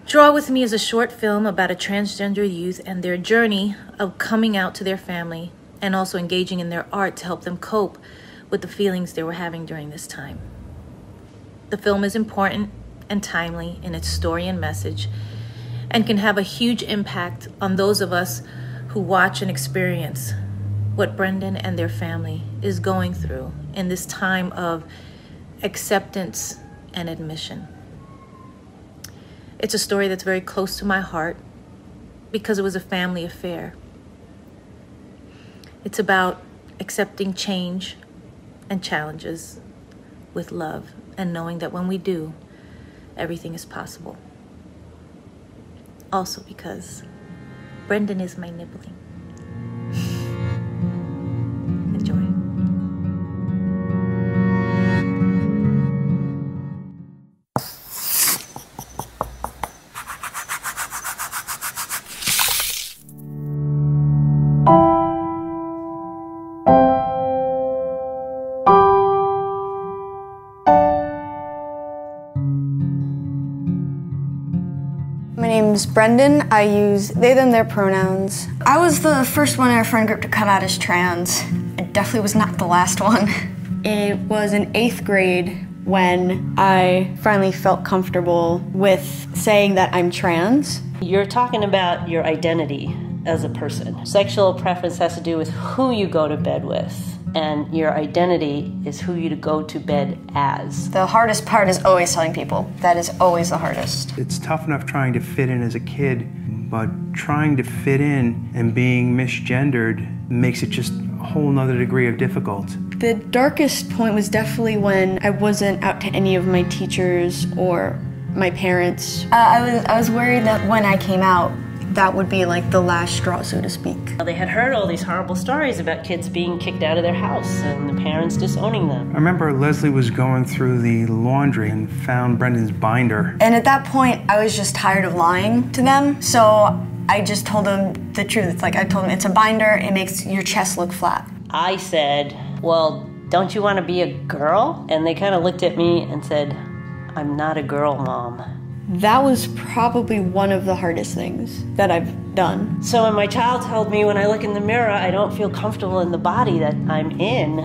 Draw With Me is a short film about a transgender youth and their journey of coming out to their family and also engaging in their art to help them cope with the feelings they were having during this time. The film is important and timely in its story and message and can have a huge impact on those of us who watch and experience what Brendon and their family is going through in this time of acceptance and admission. It's a story that's very close to my heart because it was a family affair. It's about accepting change and challenges with love and knowing that when we do, everything is possible. Also because Brendon is my nibbling. Enjoy. My name's Brendon. I use they, them, their pronouns. I was the first one in our friend group to come out as trans. I definitely was not the last one. It was in 8th grade when I finally felt comfortable with saying that I'm trans. You're talking about your identity as a person. Sexual preference has to do with who you go to bed with, and your identity is who you go to bed as. The hardest part is always telling people. That is always the hardest. It's tough enough trying to fit in as a kid, but trying to fit in and being misgendered makes it just a whole nother degree of difficult. The darkest point was definitely when I wasn't out to any of my teachers or my parents. I was worried that when I came out, that would be like the last straw, so to speak. They had heard all these horrible stories about kids being kicked out of their house and the parents disowning them. I remember Leslie was going through the laundry and found Brendon's binder. And at that point, I was just tired of lying to them, so I just told them the truth. It's like I told them it's a binder, it makes your chest look flat. I said, well, don't you want to be a girl? And they kind of looked at me and said, I'm not a girl, Mom. That was probably one of the hardest things that I've done. So when my child told me when I look in the mirror, I don't feel comfortable in the body that I'm in,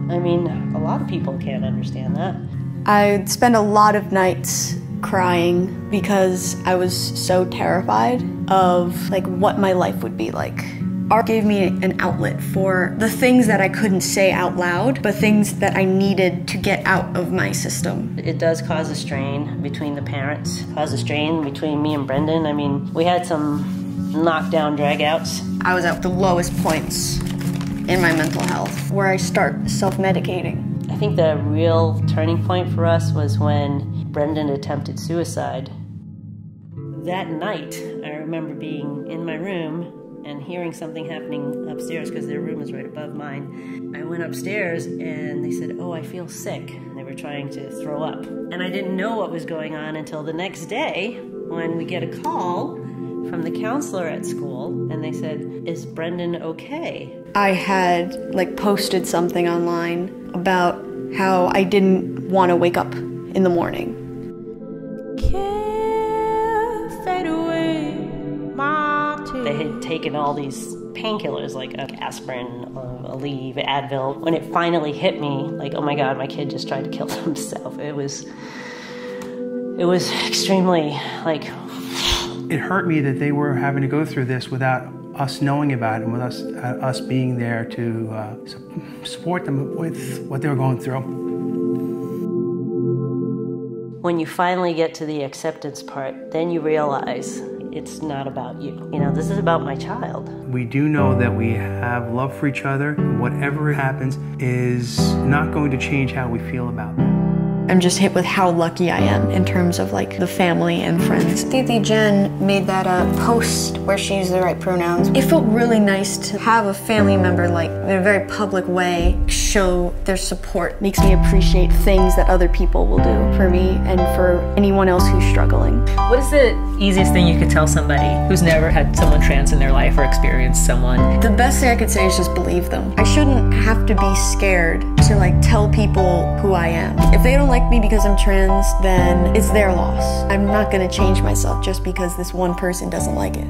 I mean, a lot of people can't understand that. I'd spend a lot of nights crying because I was so terrified of like what my life would be like. Art gave me an outlet for the things that I couldn't say out loud, but things that I needed to get out of my system. It does cause a strain between the parents, cause a strain between me and Brendon. I mean, we had some knockdown dragouts. I was at the lowest points in my mental health, where I start self-medicating. I think the real turning point for us was when Brendon attempted suicide. That night, I remember being in my room and hearing something happening upstairs because their room is right above mine. I went upstairs and they said, oh, I feel sick. And they were trying to throw up. And I didn't know what was going on until the next day when we get a call from the counselor at school and they said, is Brendon okay? I had like posted something online about how I didn't want to wake up in the morning. They had taken all these painkillers like aspirin, Aleve, Advil. When it finally hit me, like, oh my God, my kid just tried to kill himself. It was extremely, like... It hurt me that they were having to go through this without us knowing about it and with us being there to support them with what they were going through. When you finally get to the acceptance part, then you realize it's not about you. You know, this is about my child. We do know that we have love for each other. Whatever happens is not going to change how we feel about them. I'm just hit with how lucky I am in terms of like the family and friends. Titi Jen made that post where she used the right pronouns. It felt really nice to have a family member like in a very public way show their support. Makes me appreciate things that other people will do for me and for anyone else who's struggling. What is the easiest thing you could tell somebody who's never had someone trans in their life or experienced someone? The best thing I could say is just believe them. I shouldn't have to be scared to like tell people who I am. If they don't like like me because I'm trans, then it's their loss. I'm not gonna change myself just because this one person doesn't like it.